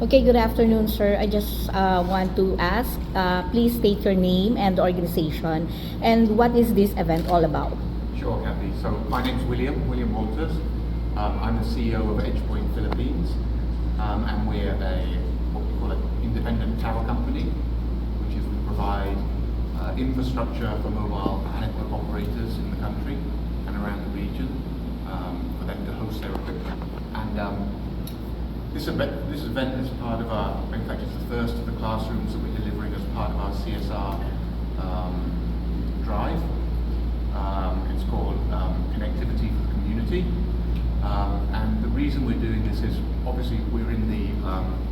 Okay, good afternoon, sir. I just want to ask, please state your name and the organization, and what is this event all about? Sure, Kathy. So my name's William Walters. I'm the CEO of EdgePoint Philippines, and we're what we call an independent tower company, which is we provide infrastructure for mobile network operators in the country and around the region for them to host their equipment. And this event is part of in fact, it's the first of the classrooms that we're delivering as part of our CSR drive. It's called Connectivity for the Community. And the reason we're doing this is, obviously, we're in the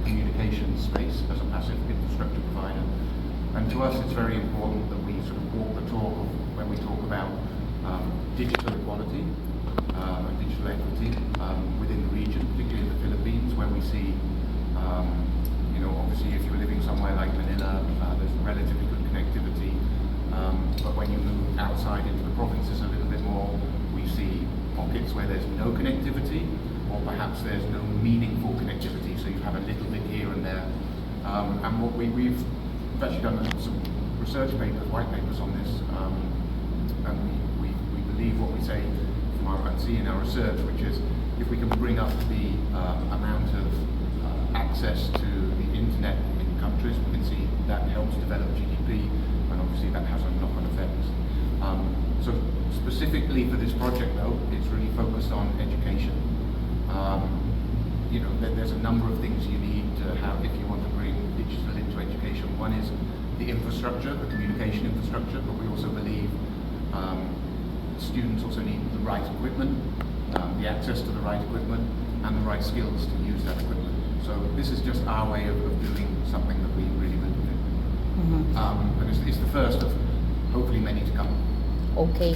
communications space as a passive infrastructure provider. And to us, it's very important that we sort of walk the talk of when we talk about digital equality and digital equity within the region, particularly in the Philippines, where we see, obviously if you're living somewhere like Manila, there's relatively good connectivity, but when you move outside into the provinces a little bit more, we see pockets where there's no connectivity, or perhaps there's no meaningful connectivity, so you have a little bit here and there. And what we've actually done some research papers, white papers on this, and we believe what we say and see in our research, which is if we can bring up the amount of access to the internet in countries, we can see that helps develop GDP, and obviously that has a knock-on effect. So specifically for this project, though, it's really focused on education. There's a number of things you need to have if you want to bring digital into education. One is the infrastructure, the communication infrastructure, but we also believe students also need the right equipment, the access to the right equipment, and the right skills to use that equipment. So this is just our way of doing something that we really believe in. Mm-hmm. And it's the first of hopefully many to come. Okay.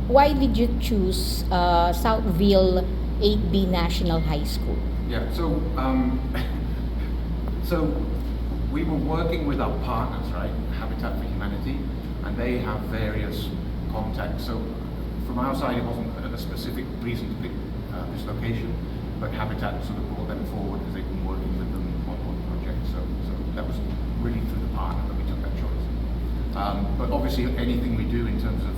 Why did you choose Southville 8B National High School? Yeah, so we were working with our partners, right, Habitat for Humanity, and they have various contacts. So from our side, it wasn't a specific reason to pick this location, but Habitat sort of brought them forward because they've been working with them on the project. So that was really through the partner that we took that choice. But obviously, anything we do in terms of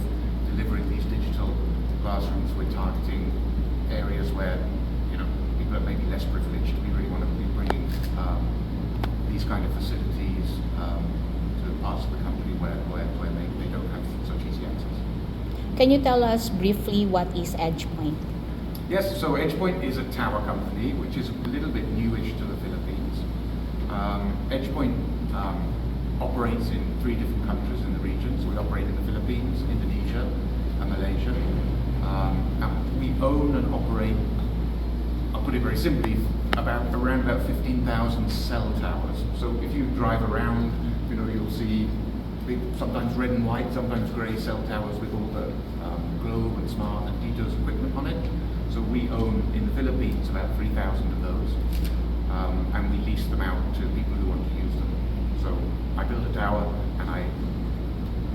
delivering these digital classrooms, we're targeting areas where people are maybe less privileged. We really want to be bringing these kind of facilities to parts of the country where maybe they don't have such easy access. Can you tell us briefly what is EdgePoint? Yes, so EdgePoint is a tower company, which is a little bit newish to the Philippines. EdgePoint operates in 3 different countries in the region. So we operate in the Philippines, Indonesia, and Malaysia. And we own and operate, I'll put it very simply, around about 15,000 cell towers. So if you drive around, you'll see big, sometimes red and white, sometimes grey cell towers with all the Globe and Smart and DDoS equipment on it. So we own in the Philippines about 3,000 of those, and we lease them out to people who want to use them. So I build a tower and I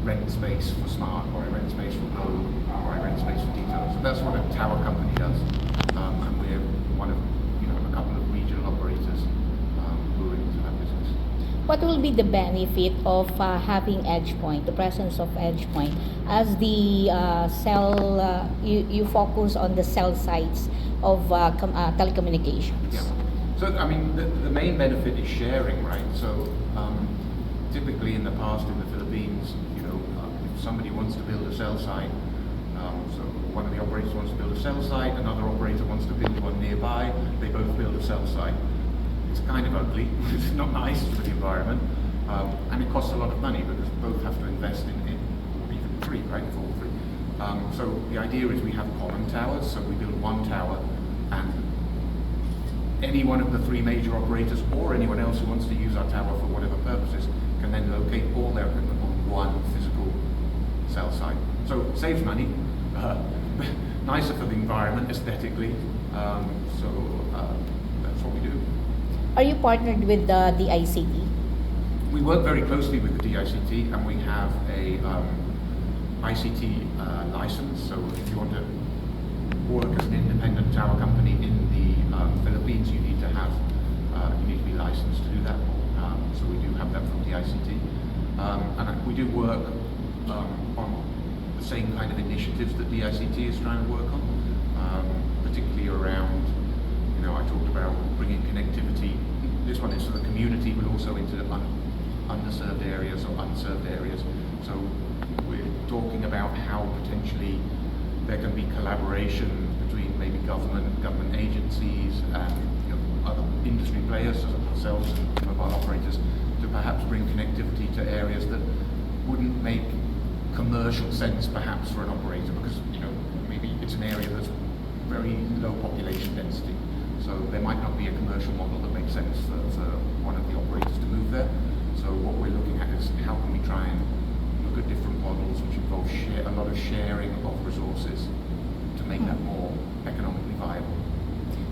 rent space for Smart, or I rent space for Globe, or I rent space for DDoS. So that's what a tower company does, and we're one of a couple of regional operators who are into that business. What will be the benefit of having EdgePoint, the presence of EdgePoint, as the you focus on the cell sites of telecommunications? Yeah. So, the main benefit is sharing, right? So, typically in the past in the Philippines, if somebody wants to build a cell site, so one of the operators wants to build a cell site, another operator wants to build one nearby, they both build a cell site. It's kind of ugly, it's not nice for the environment, and it costs a lot of money because both have to invest in even free, right? It's all free. So the idea is we have common towers, so we build one tower, and any one of the 3 major operators or anyone else who wants to use our tower for whatever purposes can then locate all their equipment on one physical cell site. So it saves money, nicer for the environment aesthetically, so that's what we do. Are you partnered with the DICT? We work very closely with the DICT, and we have a ICT license. So if you want to work as an independent tower company in the Philippines, you need to DICT. And we do work on the same kind of initiatives that DICT is trying to work on, particularly around, I talked about bringing connectivity. This one is to the community, but also into the underserved areas or unserved areas. So we're talking about how potentially there can be collaboration between maybe government agencies and other industry players, such as ourselves and mobile operators, to perhaps bring connectivity to areas that wouldn't make commercial sense perhaps for an operator, because maybe it's an area that's very low population density. So there might not be a commercial model that makes sense for one of the operators to move there. So what we're looking at is how can we try and look at different models which involve a lot of sharing of resources to make that more economically viable.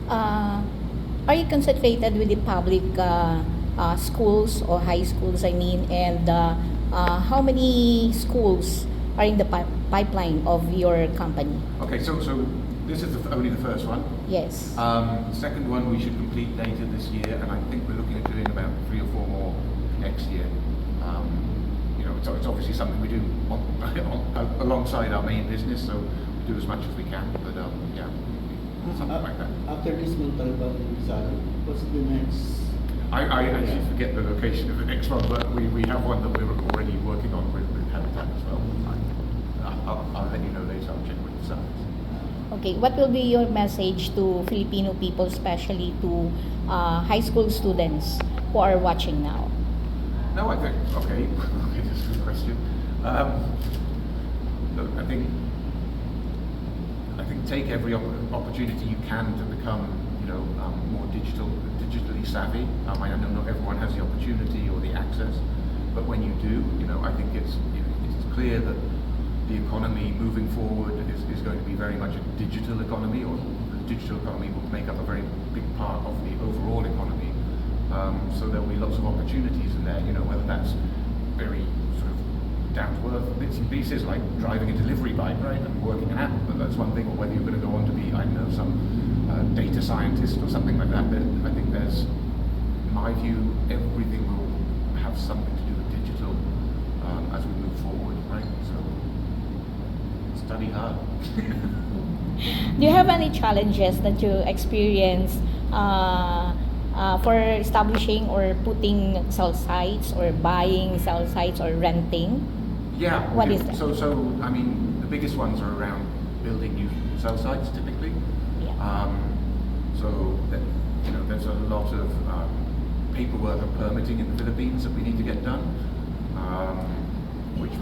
Are you concentrated with the public schools or high schools, and how many schools are in the pipeline of your company? Okay, so this is only the first one. Yes. Second one we should complete later this year, and I think we're looking at doing about 3 or 4 more next year. It's obviously something we do alongside our main business, so we do as much as we can. But something like that. After this Montalban and Rizal, what's the next? I actually forget the location of the next one, but we have one that we're already working on with Habitat as well. I'll let you know later. I'll check with the sites. Okay, what will be your message to Filipino people, especially to high school students who are watching now? No, I think, okay, this is a good question. Look, I think take every opportunity you can to become, more digitally savvy. I know not everyone has the opportunity or the access, but when you do, I think it's clear that the economy moving forward is going to be very much a digital economy, or the digital economy will make up a very big part of the overall economy. So there will be lots of opportunities in there, whether that's very sort of down-to-earth bits and pieces like driving a delivery bike, right, and working an app, but that's one thing, or whether you're going to go on to be, I don't know, some data scientist or something like that. But I think there's, in my view, everything will have something to do with digital as we move forward, right? So study hard. Do you have any challenges that you experience for establishing or putting cell sites, or buying cell sites, or renting? Yeah. What is that? So I mean, the biggest ones are around building new cell sites, typically. Yeah. There's a lot of paperwork and permitting in the Philippines that we need to get done, which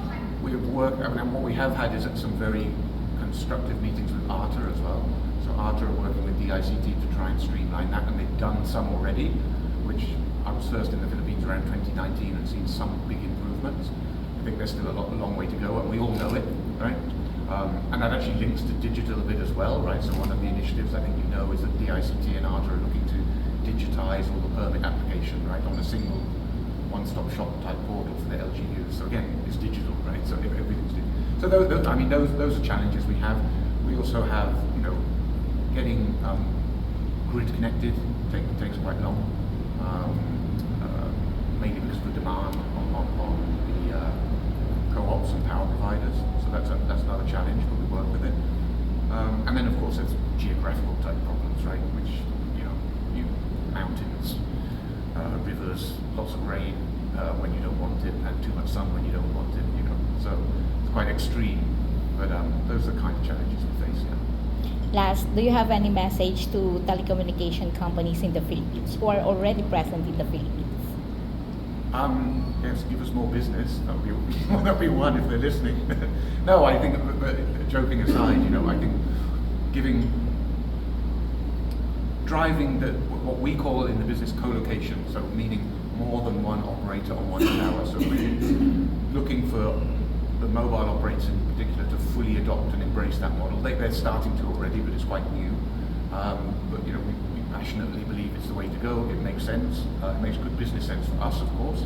we've worked. And what we have had is some very constructive meetings with ARTA as well. So ARTA are working with DICT to try and streamline that, and they've done some already, which I was first in the Philippines around 2019 and seen some big improvements. I think there's still a long way to go, and we all know it, right? And that actually links to digital a bit as well, right? So one of the initiatives I think is that DICT and ARTA are looking to digitize all the permit application, right, on a single one-stop shop type portal for the LGUs. So again, it's digital, right? So everything's digital. So those are challenges we have. We also have, getting grid connected takes quite long, mainly because of the demand on the co-ops and power providers. So that's another challenge, but we work with it. And then of course there's geographical type problems, right? Which mountains, rivers, lots of rain when you don't want it, and too much sun when you don't want it. So it's quite extreme. But those are the kind of challenges we face. Yeah. Last, do you have any message to telecommunication companies in the Philippines who are already present in the Philippines? Yes, give us more business. That'll be one if they're listening. No, I think, joking aside, I think driving what we call in the business co-location, so meaning more than one operator on one tower. So we're looking for the mobile operators in particular to fully adopt and embrace that model. They're starting to already, but it's quite new. But we passionately believe it's the way to go. It makes sense. It makes good business sense for us, of course,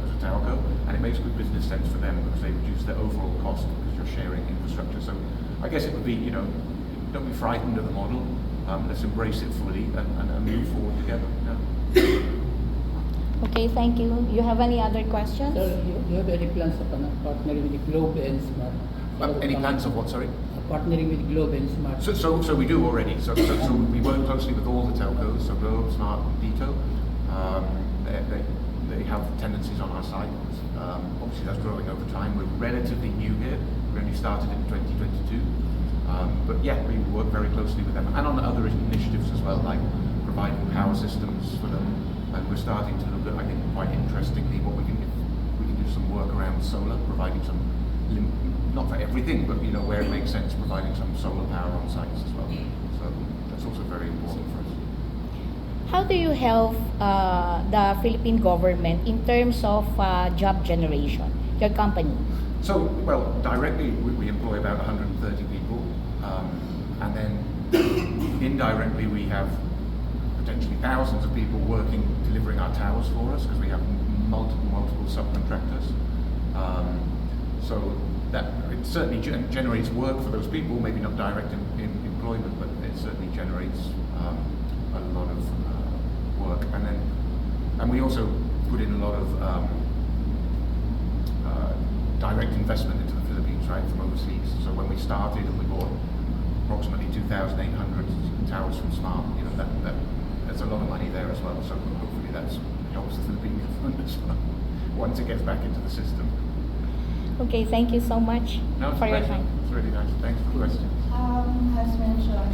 as a telco, and it makes good business sense for them because they reduce their overall cost because you're sharing infrastructure. So I guess it would be, don't be frightened of the model. Let's embrace it fully and move forward together. Yeah. Okay, thank you. You have any other questions? Sir, you have any plans of partnering with Globe and Smart? Any plans of what, sorry? Partnering with Globe and Smart. So we do already. So we work closely with all the telcos, so Globe, Smart, Dito. They have tendencies on our site. Obviously that's growing over time. We're relatively new here. We only started in 2022. But yeah, we work very closely with them. And on other initiatives as well, like providing power systems for them. And we're starting to look at, I think, quite interestingly, what we can do some work around solar, providing some, not for everything, but where it makes sense, providing some solar power on sites as well. So that's also very important for us. How do you help the Philippine government in terms of job generation, your company? So, well, directly we employ about 130 people, and then indirectly we have potentially thousands of people working, delivering our towers for us, because we have multiple subcontractors. So that it certainly generates work for those people, maybe not direct employment, but it certainly generates a lot of work. And we also put in a lot of direct investment into the Philippines, right, from overseas. So when we started and we bought approximately 2,800 towers from Smart, that's a lot of money there as well. So hopefully that helps the Philippine government as well once it gets back into the system. Okay, thank you so much No, it's a for your pleasure. time. It's really nice. Thanks for the questions. As mentioned,